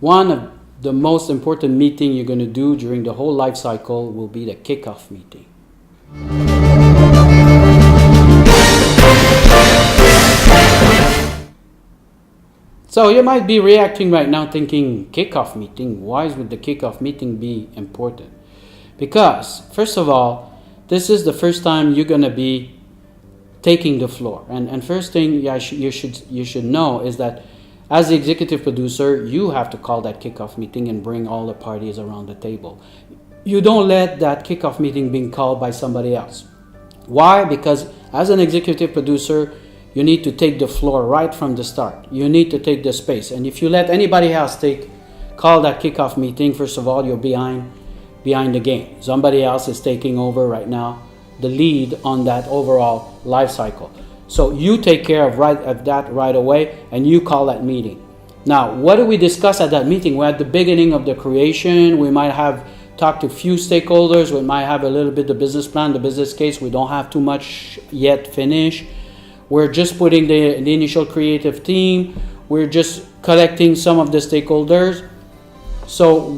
one of the most important meeting you're going to do during the whole life cycle will be the kickoff meeting. So you might be reacting right now thinking, kickoff meeting, why would the kickoff meeting be important? Because, first of all, this is the first time you're going to be taking the floor. And first thing you should know is that as the executive producer, you have to call that kickoff meeting and bring all the parties around the table. You don't let that kickoff meeting being called by somebody else. Why? Because as an executive producer, you need to take the floor right from the start. You need to take the space. And if you let anybody else call that kickoff meeting, first of all, you're behind the game. Somebody else is taking over right now the lead on that overall life cycle. So you take care of that right away, and you call that meeting. Now, what do we discuss at that meeting? We're at the beginning of the creation. We might have talked to a few stakeholders. We might have a little bit of business plan, the business case. We don't have too much yet finished. We're just putting the initial creative team. We're just collecting some of the stakeholders. So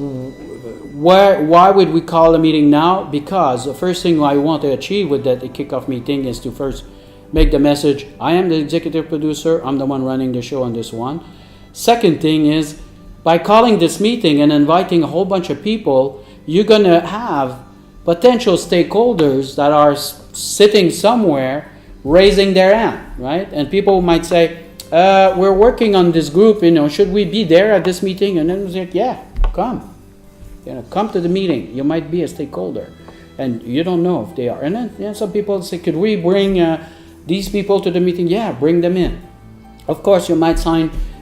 why would we call a meeting now? Because the first thing I want to achieve with that kickoff meeting is to first make the message, I am the executive producer, I'm the one running the show on this one. Second thing is, by calling this meeting and inviting a whole bunch of people, you're going to have potential stakeholders that are sitting somewhere raising their hand, right? And people might say, we're working on this group, should we be there at this meeting? And then it's like, yeah, come. Come to the meeting. You might be a stakeholder, and you don't know if they are. And then some people say, could we bring these people to the meeting? Yeah, bring them in. Of course, you might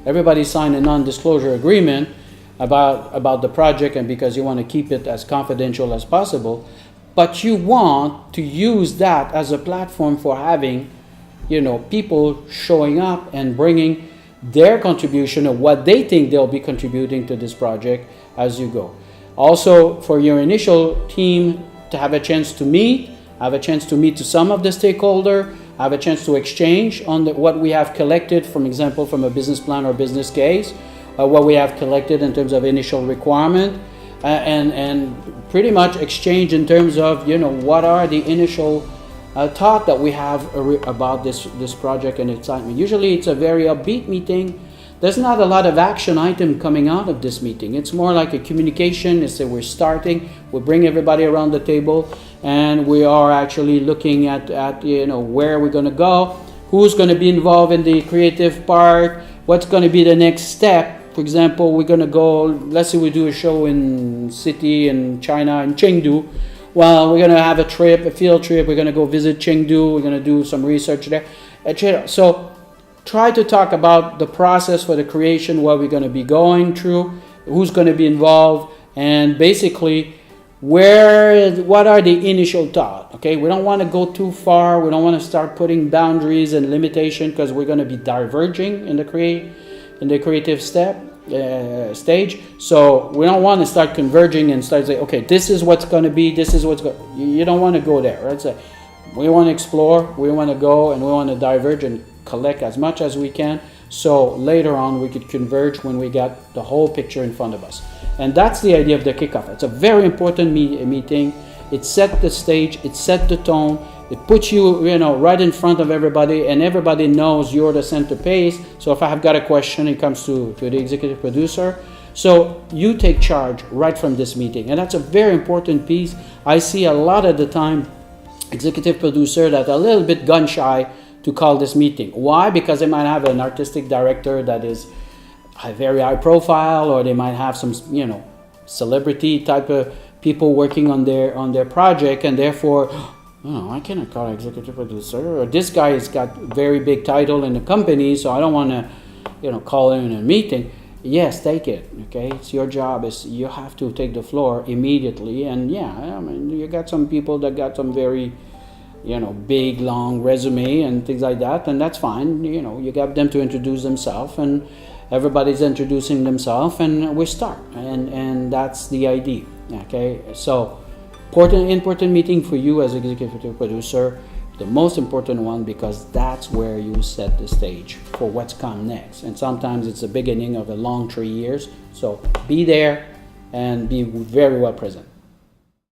everybody sign a non-disclosure agreement about the project, and because you want to keep it as confidential as possible. But you want to use that as a platform for having, people showing up and bringing their contribution of what they think they'll be contributing to this project as you go. Also, for your initial team to have a chance to meet, to some of the stakeholder, have a chance to exchange on what we have collected, from example, from a business plan or business case, what we have collected in terms of initial requirement, and pretty much exchange in terms of, what are the initial thought that we have about this project and excitement. Usually it's a very upbeat meeting. There's not a lot of action item coming out of this meeting. It's more like a communication. It's that we're starting, we bring everybody around the table, and we are actually looking at where we're going to go, who's going to be involved in the creative part, what's going to be the next step. For example, we're going to go, let's say we do a show in city in China, in Chengdu. Well, we're going to have a field trip. We're going to go visit Chengdu. We're going to do some research there, etc. So try to talk about the process for the creation, what we're going to be going through, who's going to be involved, and basically what are the initial thoughts. Okay, we don't want to go too far. We don't want to start putting boundaries and limitation, because we're going to be diverging in the creative stage. So we don't want to start converging and start saying, okay, this is what's going to be, you don't want to go there, right? So we want to explore, we want to go, and we want to diverge and collect as much as we can, so later on we could converge when we got the whole picture in front of us. And that's the idea of the kickoff. It's a very important meeting. It set the stage, it set the tone, it puts you, right in front of everybody, and everybody knows you're the centerpiece. So if I have got a question, it comes to the executive producer. So you take charge right from this meeting, and that's a very important piece. I see a lot of the time executive producer that are a little bit gun shy to call this meeting. Why? Because they might have an artistic director that is a very high profile, or they might have some, celebrity type of people working on their project, and therefore, I cannot call an executive producer, or this guy has got very big title in the company, so I don't want to, call him in a meeting. Yes, take it. Okay, it's your job. You have to take the floor immediately. And you got some people that got some very, big long resume and things like that, and that's fine. You got them to introduce themselves, and everybody's introducing themselves, and we start. And that's the idea. Okay, so important meeting for you as executive producer the most important one, because that's where you set the stage for what's come next. And sometimes it's the beginning of a long 3 years. So be there and be very well present.